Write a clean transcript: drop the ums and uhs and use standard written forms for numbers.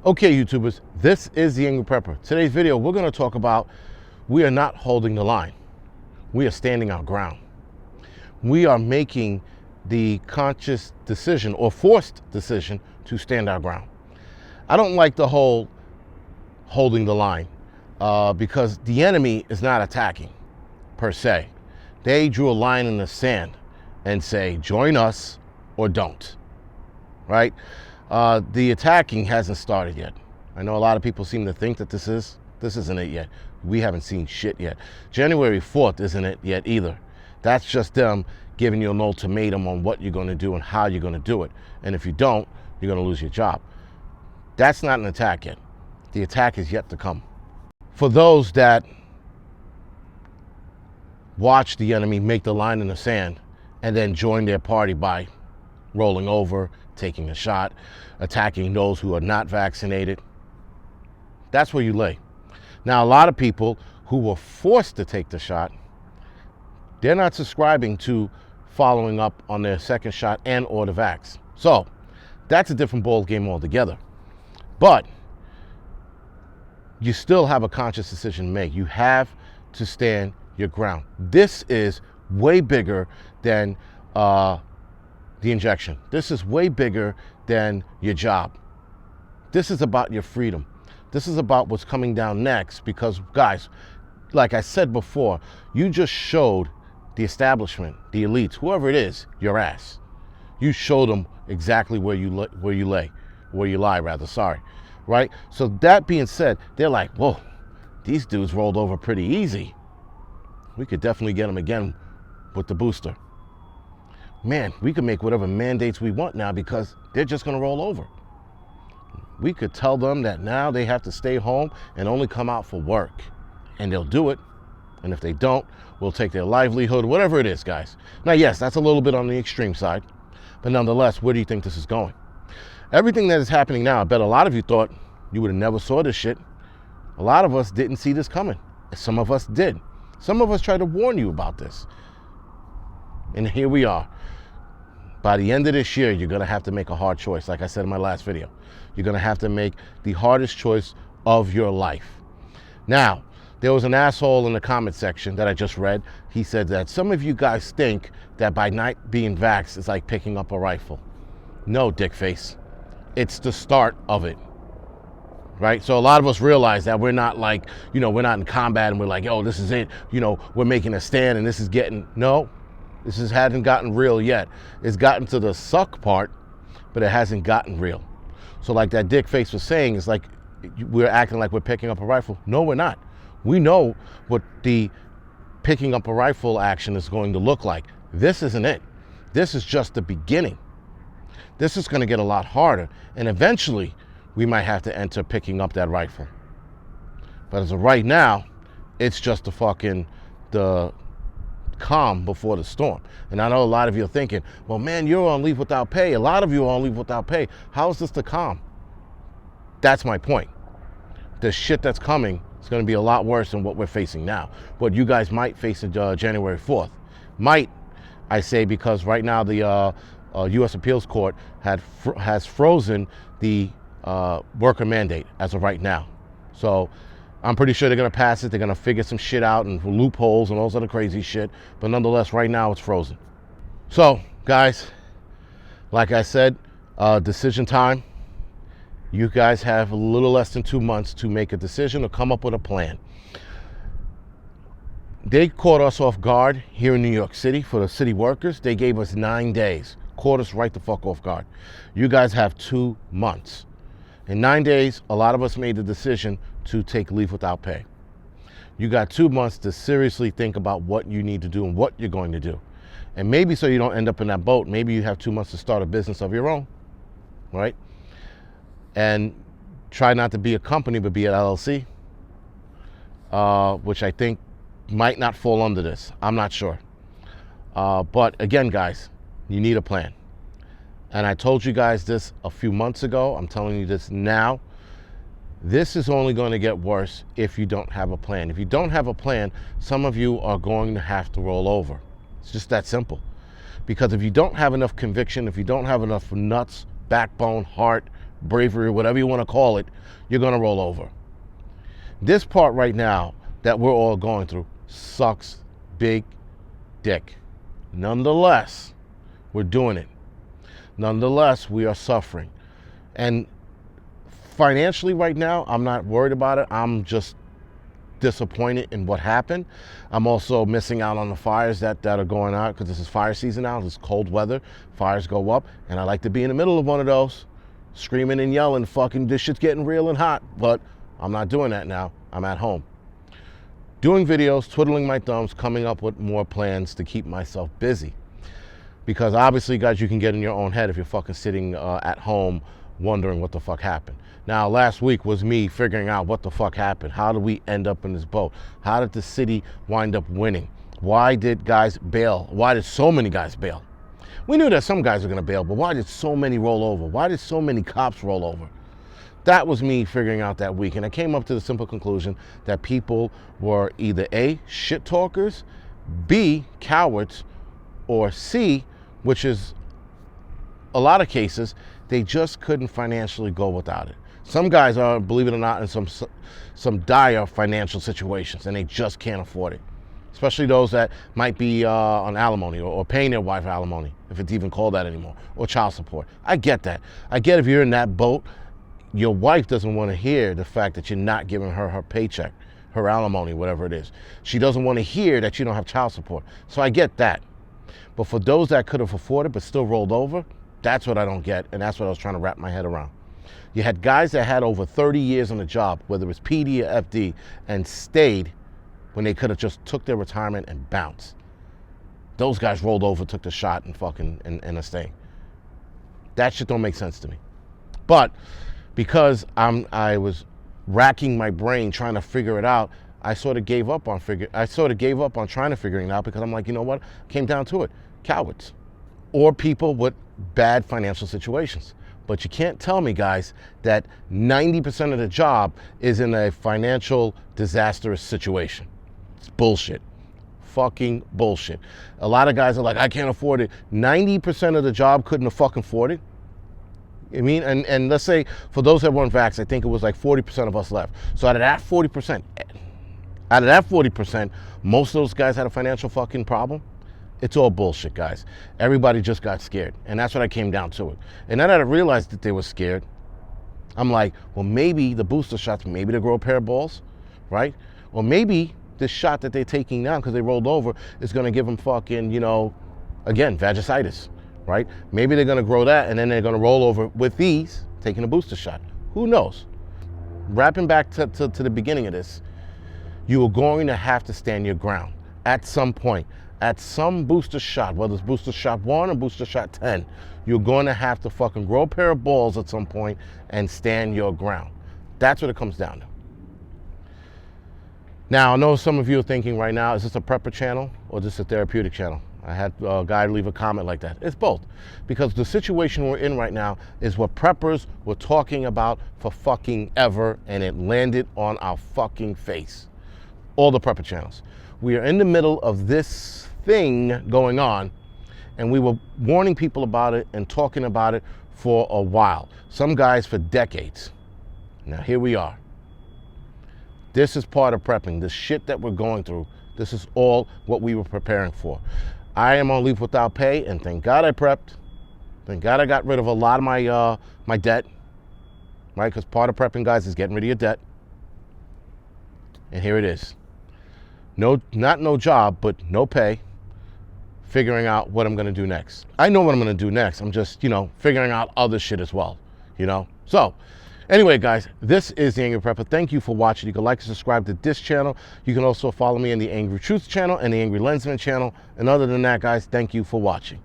Okay, YouTubers, this is the Angryprepper. Today's video, we're going to talk about we are not holding the line. We are standing our ground. We are making the conscious decision or forced decision to stand our ground. I don't like the whole holding the line because the enemy is not attacking per se. They drew a line in the sand and say, join us or don't, right? The attacking hasn't started yet. I know a lot of people seem to think that this isn't it yet. We haven't seen shit yet. January 4th isn't it yet either. That's just them giving you an ultimatum on what you're going to do and how you're going to do it. And if you don't, you're going to lose your job. That's not an attack yet. The attack is yet to come. For those that watch the enemy make the line in the sand and then join their party by rolling over, taking a shot, attacking those who are not vaccinated, that's where you lay. Now, a lot of people who were forced to take the shot, they're not subscribing to following up on their second shot and or the vax. So that's a different ball game altogether. But you still have a conscious decision to make. You have to stand your ground. This is way bigger than the injection. This is way bigger than your job. This is about your freedom. This is about what's coming down next because, guys, like I said before, you just showed the establishment, the elites, whoever it is, your ass. You showed them exactly where you lie, right? So that being said, they're like, whoa, these dudes rolled over pretty easy. We could definitely get them again with the booster. Man, we can make whatever mandates we want now because they're just going to roll over. We could tell them that now they have to stay home and only come out for work. And they'll do it. And if they don't, we'll take their livelihood, whatever it is, guys. Now, yes, that's a little bit on the extreme side. But nonetheless, where do you think this is going? Everything that is happening now, I bet a lot of you thought you would have never saw this shit. A lot of us didn't see this coming. Some of us did. Some of us tried to warn you about this. And here we are. By the end of this year, you're going to have to make a hard choice. Like I said in my last video, you're going to have to make the hardest choice of your life. Now, there was an asshole in the comment section that I just read. He said that some of you guys think that by not being vaxxed is like picking up a rifle. No, dickface. It's the start of it. Right? So a lot of us realize that we're not like, we're not in combat and we're like, yo, this is it. We're making a stand and this is getting, no. This hasn't gotten real yet. It's gotten to the suck part, but it hasn't gotten real. So like that dick face was saying, it's like we're acting like we're picking up a rifle. No, we're not. We know what the picking up a rifle action is going to look like. This isn't it. This is just the beginning. This is going to get a lot harder. And eventually, we might have to enter picking up that rifle. But as of right now, it's just the calm before the storm. And I know a lot of you are thinking, well, man, you're on leave without pay. A lot of you are on leave without pay. How is this the calm? That's my point. The shit that's coming is going to be a lot worse than what we're facing now. What you guys might face in January 4th. Might, I say, because right now the U.S. Appeals Court has frozen the worker mandate as of right now. So I'm pretty sure they're going to pass it. They're going to figure some shit out and loopholes and all this other crazy shit. But nonetheless, right now it's frozen. So, guys, like I said, decision time. You guys have a little less than 2 months to make a decision or come up with a plan. They caught us off guard here in New York City for the city workers. They gave us 9 days. Caught us right the fuck off guard. You guys have 2 months. In 9 days, a lot of us made the decision to take leave without pay. You got 2 months to seriously think about what you need to do and what you're going to do. And maybe so you don't end up in that boat, maybe you have 2 months to start a business of your own, right? And try not to be a company, but be an LLC, which I think might not fall under this. I'm not sure. But again, guys, you need a plan. And I told you guys this a few months ago. I'm telling you this now. This is only going to get worse if you don't have a plan. If you don't have a plan, some of you are going to have to roll over. It's just that simple. Because if you don't have enough conviction, if you don't have enough nuts, backbone, heart, bravery, whatever you want to call it, you're going to roll over. This part right now that we're all going through sucks big dick. Nonetheless, we're doing it. Nonetheless, we are suffering. And financially right now, I'm not worried about it. I'm just disappointed in what happened. I'm also missing out on the fires that are going on, because this is fire season now. It's cold weather. Fires go up. And I like to be in the middle of one of those, screaming and yelling, fucking, this shit's getting real and hot. But I'm not doing that now. I'm at home, doing videos, twiddling my thumbs, coming up with more plans to keep myself busy. Because obviously, guys, you can get in your own head if you're fucking sitting at home wondering what the fuck happened. Now, last week was me figuring out what the fuck happened. How did we end up in this boat? How did the city wind up winning? Why did guys bail? Why did so many guys bail? We knew that some guys were gonna bail, but why did so many roll over? Why did so many cops roll over? That was me figuring out that week. And I came up to the simple conclusion that people were either A, shit talkers, B, cowards, or C, which is a lot of cases, they just couldn't financially go without it. Some guys are, believe it or not, in some dire financial situations, and they just can't afford it. Especially those that might be on alimony or paying their wife alimony, if it's even called that anymore, or child support. I get that. I get if you're in that boat, your wife doesn't want to hear the fact that you're not giving her her paycheck, her alimony, whatever it is. She doesn't want to hear that you don't have child support. So I get that. But for those that could have afforded but still rolled over, that's what I don't get, and that's what I was trying to wrap my head around. You had guys that had over 30 years on the job, whether it was PD or FD, and stayed when they could have just took their retirement and bounced. Those guys rolled over, took the shot, and fucking and are staying. That shit don't make sense to me. But because I was racking my brain trying to figure it out, I sort of gave up on trying to figure it out, because I'm like, you know what? Came down to it. Cowards. Or people with bad financial situations. But you can't tell me, guys, that 90% of the job is in a financial disastrous situation. It's bullshit. Fucking bullshit. A lot of guys are like, I can't afford it. 90% of the job couldn't have fucking afford it. I mean, and let's say for those that weren't vaxxed, I think it was like 40% of us left. So out of that 40%, most of those guys had a financial fucking problem. It's all bullshit, guys. Everybody just got scared. And that's what I came down to it. And then I realized that they were scared. I'm like, well, maybe the booster shots, maybe they grow a pair of balls, right? Or maybe this shot that they're taking now because they rolled over is going to give them fucking, you know, again, vagicitis, right? Maybe they're going to grow that, and then they're going to roll over with these, taking a booster shot. Who knows? Wrapping back to the beginning of this, you are going to have to stand your ground at some point. At some booster shot, whether it's booster shot 1 or booster shot 10, you're going to have to fucking grow a pair of balls at some point and stand your ground. That's what it comes down to. Now, I know some of you are thinking right now, is this a prepper channel or is this a therapeutic channel? I had a guy leave a comment like that. It's both. Because the situation we're in right now is what preppers were talking about for fucking ever, and it landed on our fucking face. All the prepper channels. We are in the middle of this thing going on, and we were warning people about it and talking about it for a while. Some guys for decades. Now here we are. This is part of prepping. The shit that we're going through, this is all what we were preparing for. I am on leave without pay, and thank God I prepped. Thank God I got rid of a lot of my debt, right? Because part of prepping, guys, is getting rid of your debt. And here it is. Not no job, but no pay, figuring out what I'm going to do next. I know what I'm going to do next. I'm just, figuring out other shit as well, So, anyway, guys, this is the Angryprepper. Thank you for watching. You can like and subscribe to this channel. You can also follow me in the Angry Truth channel and the Angry Lensman channel. And other than that, guys, thank you for watching.